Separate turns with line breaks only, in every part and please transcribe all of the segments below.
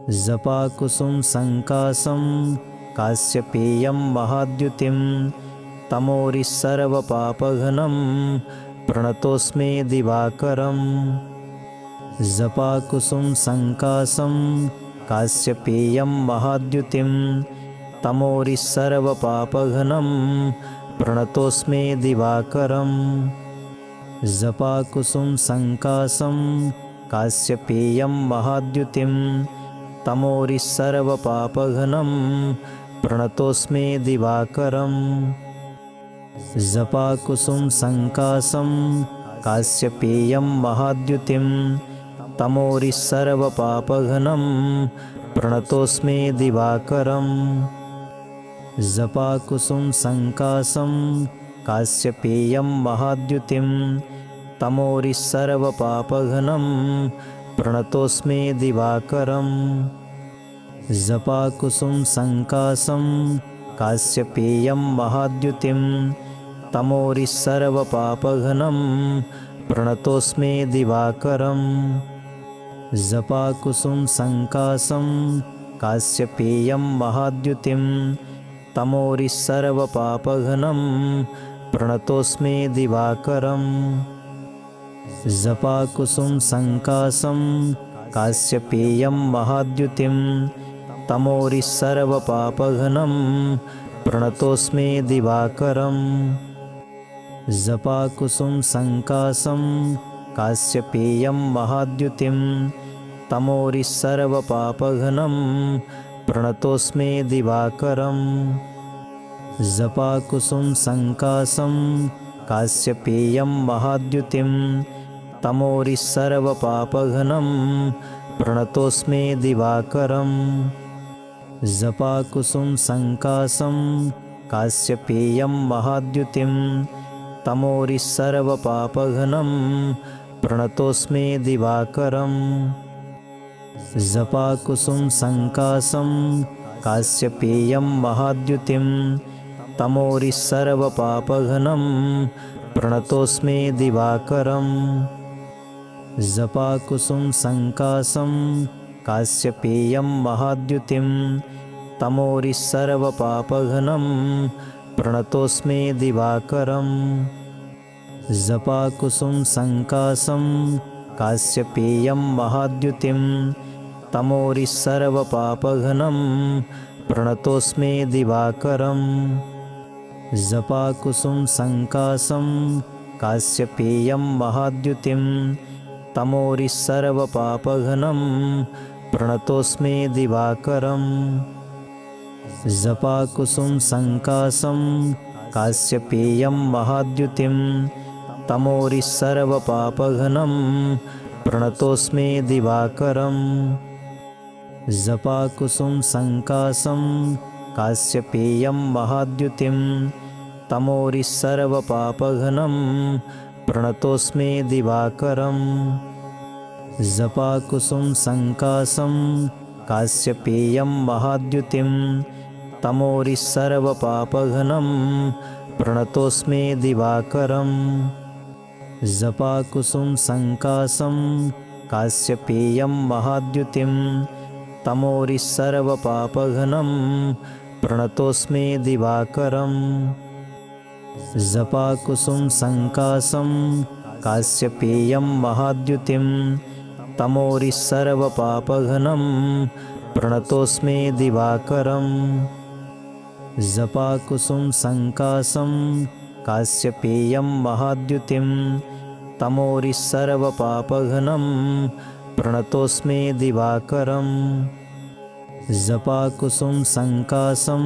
जपाकुसुम संकासं काश्यपेयं महाद्युतिं तमोरिस्सर्वपापघ्नं प्रणतोऽस्मि दिवाकरम्। जपाकुसुम संकासं काश्यपेयं महाद्युतिं तमोरिस्सर्वपापघ्नं प्रणतोऽस्मि दिवाकरम्। जपाकुसुम संकासं काश्यपेयं महाद्युतिं तमोरिस्सर्वपापघ्नं प्रणतोऽस्मि दिवाकरम्। जपाकुसुम संकासं काश्यपेयं महाद्युतिं तमोरिस्सर्वपापघ्नं प्रणतोऽस्मि दिवाकरम्। जपाकुसुम संकासं काश्यपेयं महाद्युतिं तमोरिस्सर्वपापघ्नं प्रणतोऽस्मि दिवाकरम्। जपाकुसुम संकासं काश्यपेयं महाद्युतिं तमोरिस्सर्वपापघ्नं प्रणतोऽस्मि दिवाकरम्। जपाकुसुम संकासं काश्यपेयं महाद्युतिं तमोरिस्सर्वपापघ्नं प्रणतोऽस्मि दिवाकरम्। जपाकुसुम संकासं काश्यपेयं महाद्युतिं तमोरिस्सर्वपापघ्नं प्रणतोऽस्मि दिवाकरम्। जपाकुसुम संकासं काश्यपेयं महाद्युतिं तमोरिस्सर्वपापघ्नं प्रणतोऽस्मि दिवाकरम्। जपाकुसुम संकासं काश्यपेयं महाद्युतिं तमोरिस्सर्वपापघ्नं प्रणतोऽस्मि दिवाकरम्। जपाकुसुम संकासं काश्यपेयं महाद्युतिं तमोरिस्सर्वपापघ्नं प्रणतोऽस्मि दिवाकरम्। जपाकुसुम संकासं काश्यपेयं महाद्युतिं तमोरिस्सर्वपापघ्नं प्रणतोऽस्मि दिवाकरम्। जपाकुसुम संकासं काश्यपेयं महाद्युतिं तमोरिस्सर्वपापघ्नं प्रणतोऽस्मि दिवाकरम्। जपाकुसुम संकासं काश्यपेयं महाद्युतिं तमोरिस्सर्वपापघ्नं प्रणतोऽस्मि दिवाकरम्। जपाकुसुम संकासं काश्यपेयं महाद्युतिं तमोरिस्सर्वपापघ्नं प्रणतोऽस्मि दिवाकरम्। जपाकुसुम संकासं काश्यपेयं महाद्युतिं तमोरिस्सर्वपापघ्नं प्रणतोऽस्मि दिवाकरम्। जपाकुसुम संकासं काश्यपेयं महाद्युतिं तमोरिस्सर्वपापघ्नं प्रणतोऽस्मि दिवाकरम्। जपाकुसुम संकासं काश्यपेयं महाद्युतिं तमोरिस्सर्वपापघ्नं प्रणतोऽस्मि दिवाकरम्। जपाकुसुम संकासं काश्यपेयं महाद्युतिं तमोरिस्सर्वपापघ्नं प्रणतोऽस्मि दिवाकरम्। जपाकुसुम संकासं काश्यपेयं महाद्युतिं तमोरिस्सर्वपापघ्नं प्रणतोऽस्मि दिवाकरम्। जपाकुसुम संकासं काश्यपेयं महाद्युतिं तमोरिस्सर्वपापघ्नं प्रणतोऽस्मि दिवाकरम्। जपाकुसुम संकासं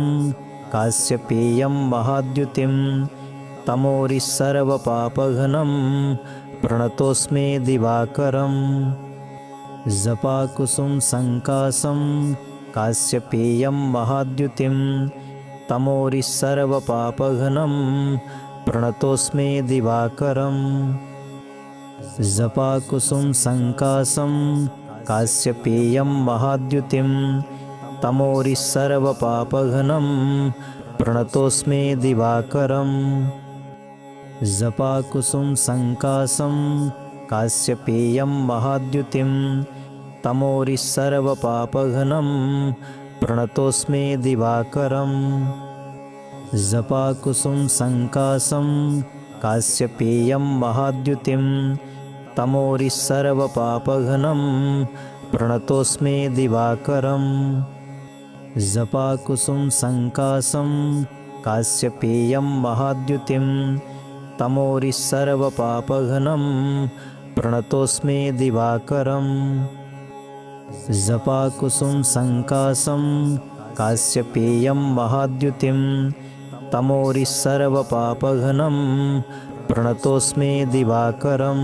काश्यपेयं महाद्युतिं तमोरिस्सर्वपापघ्नं प्रणतोऽस्मि दिवाकरम्। जपाकुसुम संकासं काश्यपेयं महाद्युतिं तमोरिस्सर्वपापघ्नं प्रणतोऽस्मि दिवाकरम्। जपाकुसुम संकासं काश्यपेयं महाद्युतिं तमोरिस्सर्वपापघ्नं प्रणतोऽस्मि दिवाकरम्। जपाकुसुम संकासं काश्यपेयं महाद्युतिं तमोरिः सर्वपापघ्नं प्रणतोऽस्मि दिवाकरम् जपाकुसुम संकासं काश्यपेयं महाद्युतिं तमोरिः सर्वपापघ्नं प्रणतोऽस्मि दिवाकरम् जपाकुसुम संकासं काश्यपेयं महाद्युतिं तमोरिः सर्वपापघ्नं प्रणतोऽस्मि दिवाकरम् जपाकुसुम संकासं काश्यपेयं महाद्युतिं तमोरिः सर्वपापघ्नं प्रणतोऽस्मि दिवाकरम्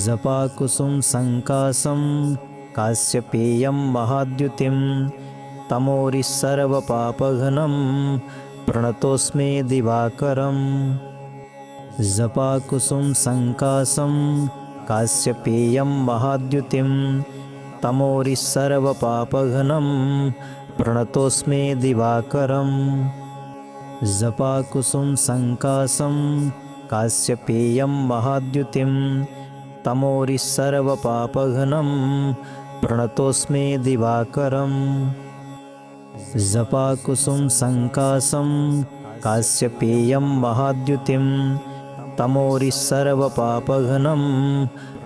जपाकुसुम संकासं काश्यपेयं महाद्युतिं तमोरिः सर्वपापघ्नं प्रणतोऽस्मि दिवाकरम् जपाकुसुम संकासं काश्यपेयं महाद्युतिं तमोरिः सर्वपापघ्नं प्रणतोऽस्मि दिवाकरम् जपाकुसुम संकासं काश्यपेयं महाद्युतिं तमोरिः सर्वपापघ्नं प्रणतोऽस्मि दिवाकरम् जपाकुसुम संकासं काश्यपेयं महाद्युतिं तमोरिः सर्वपापघ्नं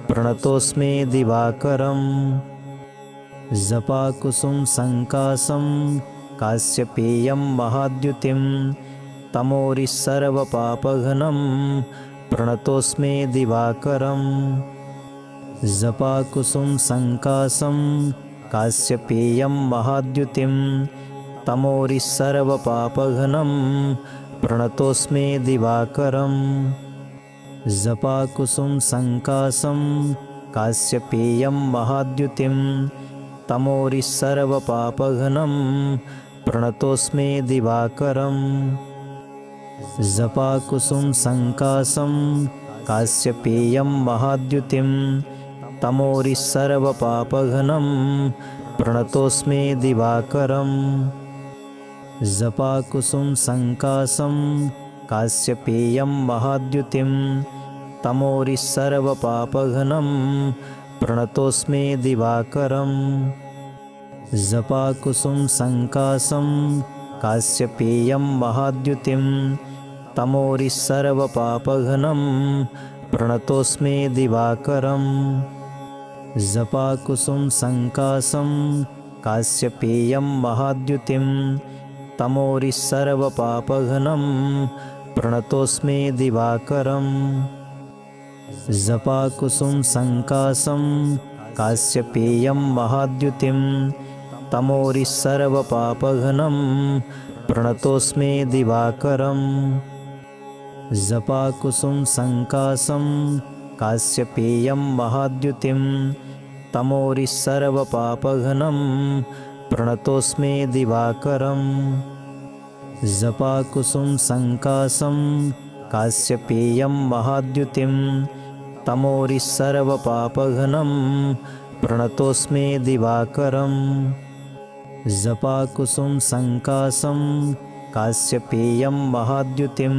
प्रणतोऽस्मि दिवाकरम् जपाकुसुम संकासं काश्यपेयं महाद्युतिं तमोरिः सर्वपापघ्नं प्रणतोऽस्मि दिवाकरम् जपाकुसुम संकासं काश्यपेयं महाद्युतिं तमोरिः सर्वपापघ्नं प्रणतोऽस्मि दिवाकरम् जपाकुसुम संकासं काश्यपेयं महाद्युतिं तमोरिः सर्वपापघ्नं प्रणतोऽस्मि दिवाकरम् जपाकुसुम संकासं काश्यपेयं महाद्युतिं तमोरिः सर्वपापघ्नं प्रणतोऽस्मि दिवाकरम् जपाकुसुम संकासं काश्यपेयं महाद्युतिं तमोरिः सर्वपापघ्नं प्रणतोऽस्मि दिवाकरम् जपाकुसुम संकासं काश्यपेयं महाद्युतिं तमोरिः सर्वपापघ्नं प्रणतोऽस्मि दिवाकरम् जपाकुसुम संकासं काश्यपेयं महाद्युतिं तमोरिः सर्वपापघ्नं प्रणतोऽस्मि दिवाकरम् जपाकुसुम संकासं काश्यपेयं महाद्युतिं तमोरिः सर्वपापघ्नं प्रणतोऽस्मि दिवाकरम् जपाकुसुम संकासं काश्यपेयं महाद्युतिं तमोरिः सर्वपापघ्नं प्रणतोऽस्मि दिवाकरम् जपाकुसुम संकासं काश्यपेयं महाद्युतिं तमोरिः सर्वपापघ्नं प्रणतोऽस्मि दिवाकरम् जपाकुसुम संकासं काश्यपेयं महाद्युतिं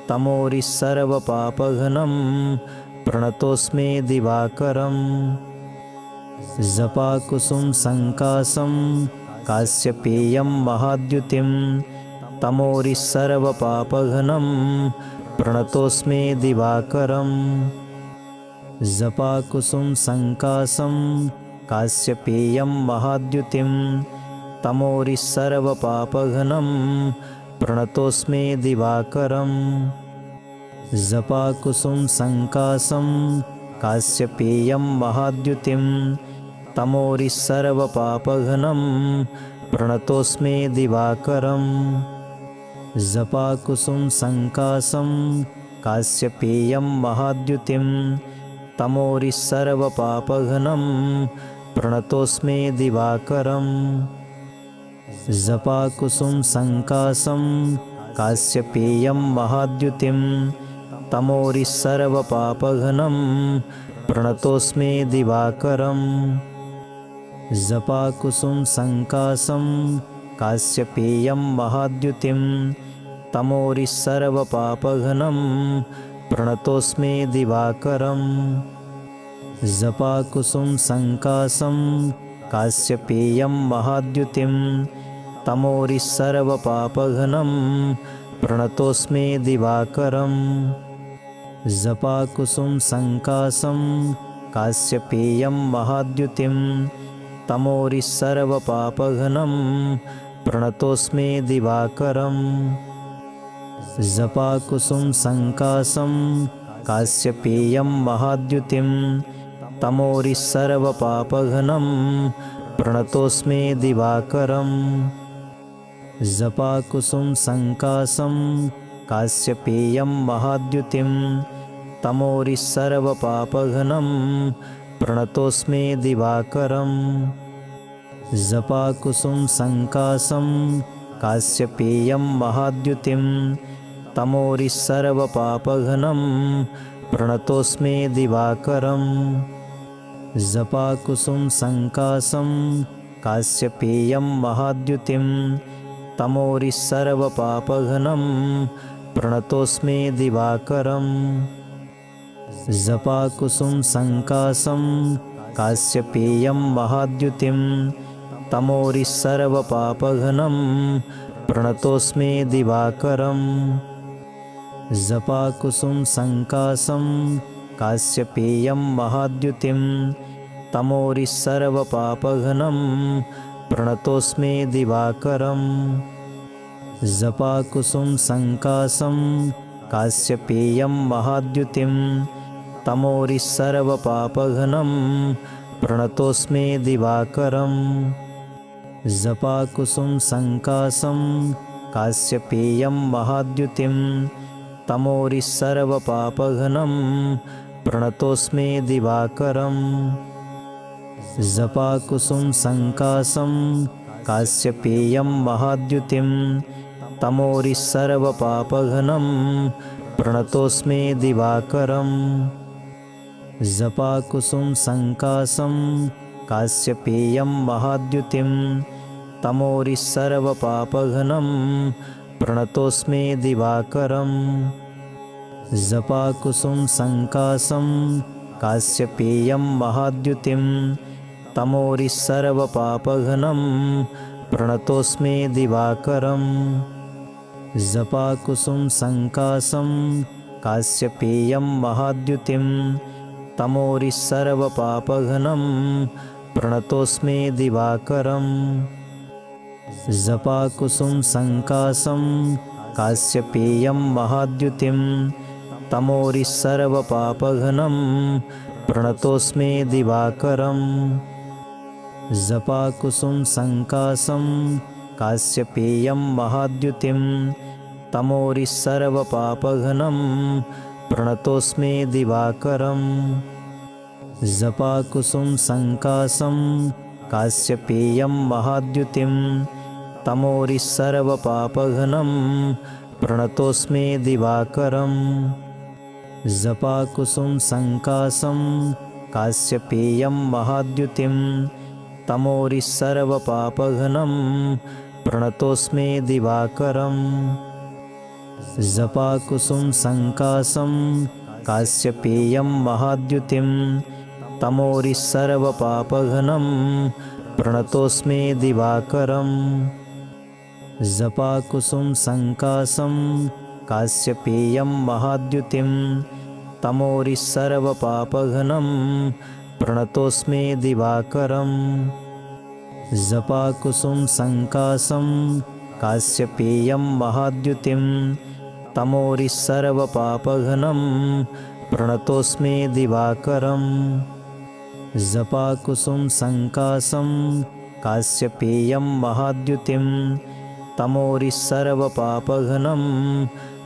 तमोरिः सर्वपापघ्नं प्रणतोऽस्मि दिवाकरम् जपाकुसुम संकासं काश्यपेयं महाद्युतिं तमोरिः सर्वपापघ्नं प्रणतोऽस्मि दिवाकरम् जपाकुसुम संकासं काश्यपेयं महाद्युतिं तमोरिः सर्वपापघ्नं प्रणतोऽस्मि दिवाकरम् जपाकुसुम संकासं काश्यपेयं महाद्युतिं तमोरिः सर्वपापघ्नं प्रणतोऽस्मि दिवाकरम् जपाकुसुम संकासं काश्यपेयं महाद्युतिं तमोरिः सर्वपापघ्नं प्रणतोऽस्मि दिवाकरम् जपाकुसुम संकासं काश्यपेयं महाद्युतिं तमोरिः सर्वपापघ्नं प्रणतोऽस्मि दिवाकरम् जपाकुसुम संकासं काश्यपेयं महाद्युतिं तमोरिः सर्वपापघ्नं प्रणतोऽस्मि दिवाकरम् जपाकुसुम संकासं काश्यपेयं महाद्युतिं तमोरिस्सर्वपापघ्नं प्रणतोऽस्मि दिवाकरम् जपाकुसुम संकासं काश्यपेयं महाद्युतिं तमोरिस्सर्वपापघ्नं प्रणतोऽस्मि दिवाकरम् जपाकुसुम संकासं काश्यपेयं महाद्युतिं तमोरिस्सर्वपापघ्नं प्रणतोऽस्मि दिवाकरम् जपाकुसुम संकासं काश्यपेयं महाद्युतिं तमोरिस्सर्वपापघ्नं प्रणतोऽस्मि दिवाकरम् जपाकुसुम संकासं काश्यपेयं महाद्युतिं तमोरिस्सर्वपापघ्नं प्रणतोऽस्मि दिवाकरम् जपाकुसुम संकासं काश्यपेयं महाद्युतिं तमोरिस्सर्वपापघ्नं प्रणतोऽस्मि दिवाकरम् जपाकुसुम संकासं काश्यपेयं महाद्युतिं तमोरिस्सर्वपापघ्नं प्रणतोऽस्मि दिवाकरम् जपाकुसुम संकासं काश्यपेयं महाद्युतिं तमोरिस्सर्वपापघ्नं प्रणतोऽस्मि दिवाकरम् जपाकुसुम संकासं काश्यपेयं महाद्युतिं तमोरिस्सर्वपापघ्नं प्रणतोऽस्मि दिवाकरम् जपाकुसुम संकासं काश्यपेयं महाद्युतिं तमोरिस्सर्वपापघ्नं प्रणतोऽस्मि दिवाकरम् जपाकुसुम संकासं काश्यपेयं महाद्युतिं तमोरिस्सर्वपापघ्नं प्रणतोऽस्मि दिवाकरम् जपाकुसुम संकासं काश्यपेयं महाद्युतिं तमोरिस्सर्वपापघ्नं प्रणतोऽस्मि दिवाकरम् जपाकुसुम संकासं काश्यपेयं महाद्युतिं तमोरिस्सर्वपापघ्नं प्रणतोऽस्मि दिवाकरम् जपाकुसुम संकासं काश्यपेयं महाद्युतिं तमोरिस्सर्वपापघ्नं प्रणतोऽस्मि दिवाकरम् जपाकुसुम संकासं काश्यपेयं महाद्युतिं तमोरिस्सर्वपापघ्नं प्रणतोऽस्मि दिवाकरम् जपाकुसुम संकासं काश्यपेयं महाद्युतिं तमोरिस्सर्वपापघ्नं प्रणतोऽस्मि दिवाकरम् जपाकुसुम संकासं काश्यपेयं महाद्युतिं तमोरिस्सर्वपापघ्नं प्रणतोऽस्मि दिवाकरम् जपाकुसुम संकासं काश्यपेयं महाद्युतिं तमोरिस्सर्वपापघ्नं प्रणतोऽस्मि दिवाकरम् जपाकुसुम संकासं काश्यपेयं महाद्युतिं तमोरिस्सर्वपापघ्नं प्रणतोऽस्मि दिवाकरम् जपाकुसुम संकासं काश्यपेयं महाद्युतिं तमोरिस्सर्वपापघ्नं प्रणतोऽस्मि दिवाकरम् जपाकुसुम संकासं काश्यपेयं महाद्युतिं तमोरिस्सर्वपापघ्नं प्रणतोऽस्मि दिवाकरम् जपाकुसुम संकासं काश्यपेयं महाद्युतिं तमोरिस्सर्वपापघ्नं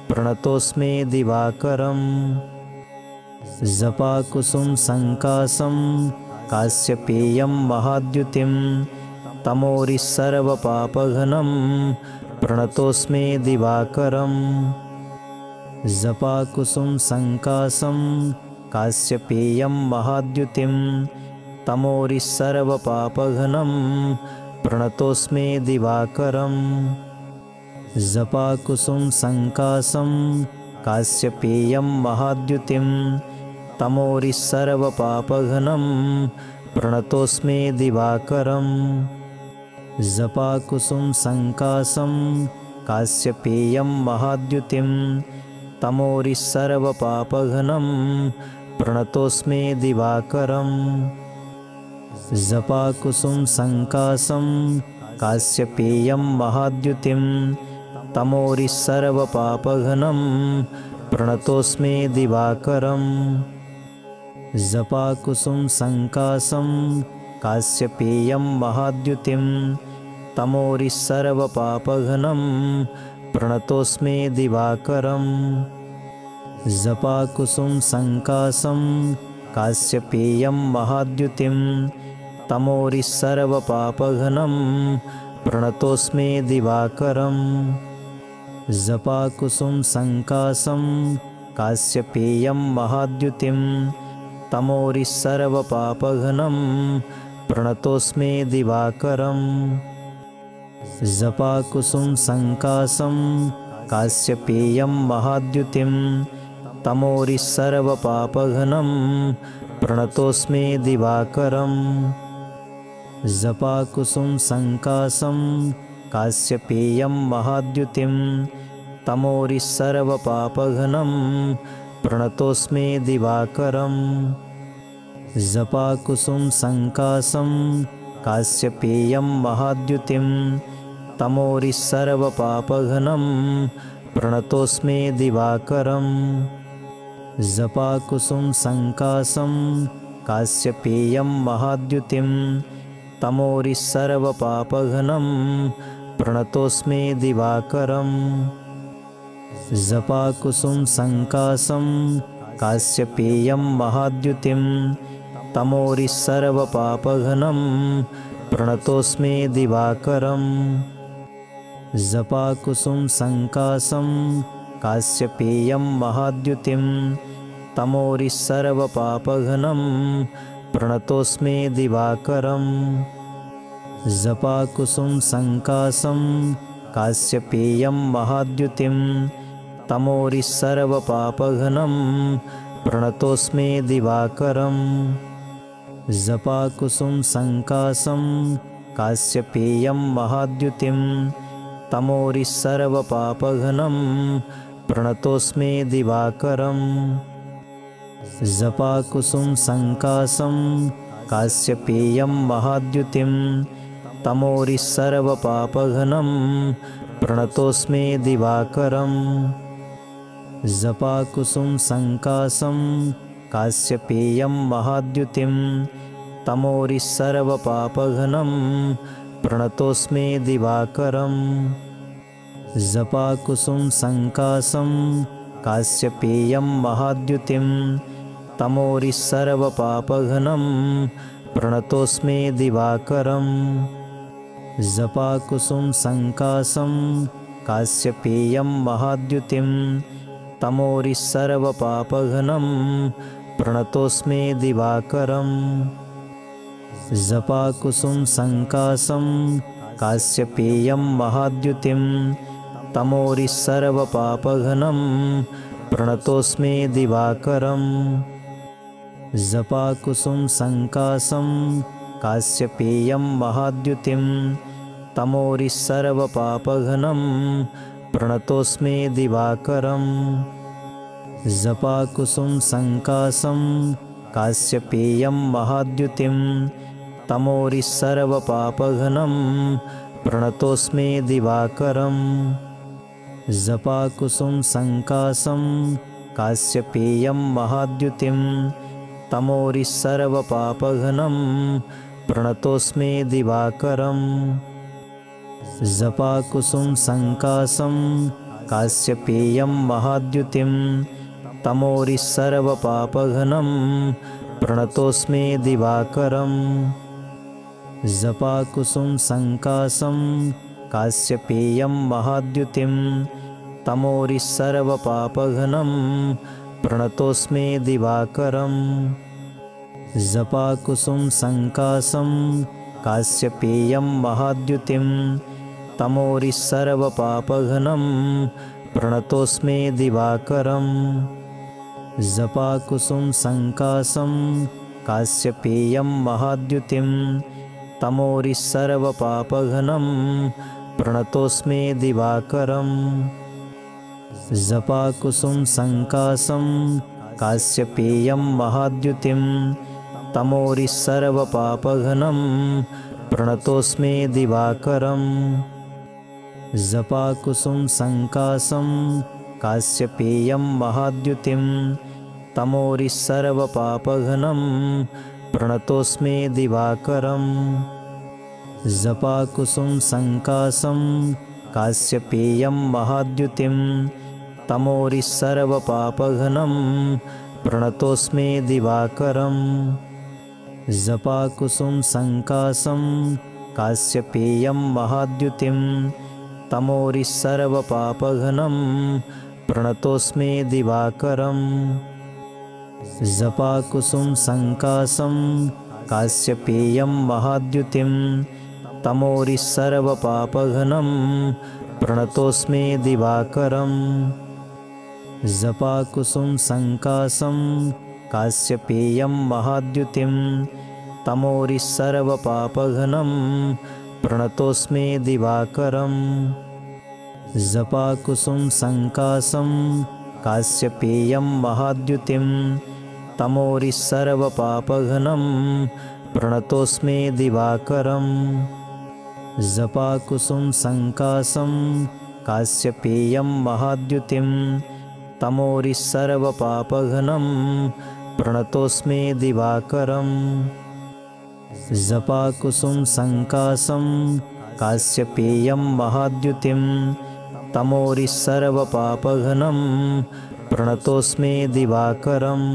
प्रणतोऽस्मि दिवाकरम् जपाकुसुम संकासं काश्यपेयं महाद्युतिं तमोरिस्सर्वपापघ्नं प्रणतोऽस्मि दिवाकरम् जपाकुसुम संकासं काश्यपेयं महाद्युतिं तमोरिस्सर्वपापघ्नं प्रणतोऽस्मि दिवाकरम् जपाकुसुम संकासं काश्यपेयं महाद्युतिं तमोरिः सर्वपापघ्नं प्रणतोऽस्मि दिवाकरम् जपाकुसुम संकासं काश्यपेयं महाद्युतिं तमोरिः सर्वपापघ्नं प्रणतोऽस्मि दिवाकरम् जपाकुसुम संकासं काश्यपेयं महाद्युतिं तमोरिः सर्वपापघ्नं प्रणतोऽस्मि दिवाकरम् जपाकुसुम संकासं काश्यपेयं महाद्युतिं तमोरिः सर्वपापघ्नं प्रणतोऽस्मि दिवाकरम् जपाकुसुम संकासं काश्यपेयं महाद्युतिं तमोरिः सर्वपापघ्नं प्रणतोऽस्मि दिवाकरम् जपाकुसुम संकासं काश्यपेयं महाद्युतिं तमोरिः सर्वपापघ्नं प्रणतोऽस्मि दिवाकरम् जपाकुसुम संकासं काश्यपेयं महाद्युतिं तमोरिः सर्वपापघ्नं प्रणतोऽस्मि दिवाकरम् जपाकुसुम संकासं काश्यपेयं महाद्युतिं तमोरिः सर्वपापघ्नं प्रणतोऽस्मि दिवाकरम् जपाकुसुम संकासं काश्यपेयं महाद्युतिं तमोरिः सर्वपापघ्नं प्रणतोऽस्मि दिवाकरम् जपाकुसुम संकासं काश्यपेयं महाद्युतिं तमोरिः सर्वपापघ्नं प्रणतोऽस्मि दिवाकरम् जपाकुसुम संकासं काश्यपेयं महाद्युतिं तमोरिः सर्वपापघ्नं प्रणतोऽस्मि दिवाकरम् जपाकुसुम संकासं काश्यपेयं महाद्युतिं तमोरिः सर्वपापघ्नं प्रणतोऽस्मि दिवाकरम् जपाकुसुम संकासं काश्यपेयं महाद्युतिं तमोरिः सर्वपापघ्नं प्रणतोऽस्मि दिवाकरम् जपाकुसुम संकासं काश्यपेयं महाद्युतिं तमोरिः सर्वपापघ्नं प्रणतोऽस्मि दिवाकरम् जपाकुसुम संकासं काश्यपेयं महाद्युतिं तमोरिः सर्वपापघ्नं प्रणतोऽस्मि दिवाकरम् जपाकुसुम संकासं काश्यपेयं महाद्युतिं तमोरिः सर्वपापघ्नं प्रणतोऽस्मि दिवाकरम् जपाकुसुम संकासं काश्यपेयं महाद्युतिं तमोरिः सर्वपापघ्नं प्रणतोऽस्मि दिवाकरम् जपाकुसुम संकासं काश्यपेयं महाद्युतिं तमोरिः सर्वपापघ्नं प्रणतोऽस्मि दिवाकरम् जपाकुसुम संकासं काश्यपेयं महाद्युतिं तमोरिः सर्वपापघ्नं प्रणतोऽस्मि दिवाकरम् जपाकुसुम संकासं काश्यपेयं महाद्युतिं तमोरिः सर्वपापघ्नं प्रणतोऽस्मि दिवाकरम् जपाकुसुम संकासं काश्यपेयं महाद्युतिं तमोरिः सर्वपापघ्नं प्रणतोऽस्मि दिवाकरम् जपाकुसुम संकासं काश्यपेयं महाद्युतिं तमोरिः सर्वपापघ्नं प्रणतोऽस्मि दिवाकरम् जपाकुसुम संकासं काश्यपेयं महाद्युतिं तमोरिः सर्वपापघ्नं प्रणतोऽस्मि दिवाकरम् जपाकुसुम संकासं काश्यपेयं महाद्युतिं तमोरिः सर्वपापघ्नं प्रणतोऽस्मि दिवाकरम् जपाकुसुम संकासं काश्यपेयं महाद्युतिं तमोरिः सर्वपापघ्नं प्रणतोऽस्मि दिवाकरम् जपाकुसुम संकासं काश्यपेयं महाद्युतिं तमोरिस्सर्वपापघ्नं प्रणतोऽस्मि दिवाकरम् जपाकुसुम संकासं काश्यपेयं महाद्युतिं तमोरिस्सर्वपापघ्नं प्रणतोऽस्मि दिवाकरम् जपाकुसुम संकासं काश्यपेयं महाद्युतिं तमोरिस्सर्वपापघ्नं प्रणतोऽस्मि दिवाकरम् जपाकुसुम संकासं काश्यपेयं महाद्युतिं तमोरिस्सर्वपापघ्नं प्रणतोऽस्मि दिवाकरम् जपाकुसुम संकासं काश्यपेयं महाद्युतिं तमोरिस्सर्वपापघ्नं प्रणतोऽस्मि दिवाकरम् जपाकुसुम संकासं काश्यपेयं महाद्युतिं तमोरिस्सर्वपापघ्नं प्रणतोऽस्मि दिवाकरम् जपाकुसुम संकासं काश्यपेयं महाद्युतिं तमोरिस्सर्वपापघ्नं प्रणतोऽस्मि दिवाकरम् जपाकुसुम संकासं काश्यपेयं महाद्युतिं तमोरिस्सर्वपापघ्नं प्रणतोऽस्मि दिवाकरम् जपाकुसुम संकासं काश्यपेयं महाद्युतिं तमोरिस्सर्वपापघ्नं प्रणतोऽस्मि दिवाकरम् जपाकुसुम संकासं काश्यपेयं महाद्युतिं तमोरिस्सर्वपापघ्नं प्रणतोऽस्मि दिवाकरम्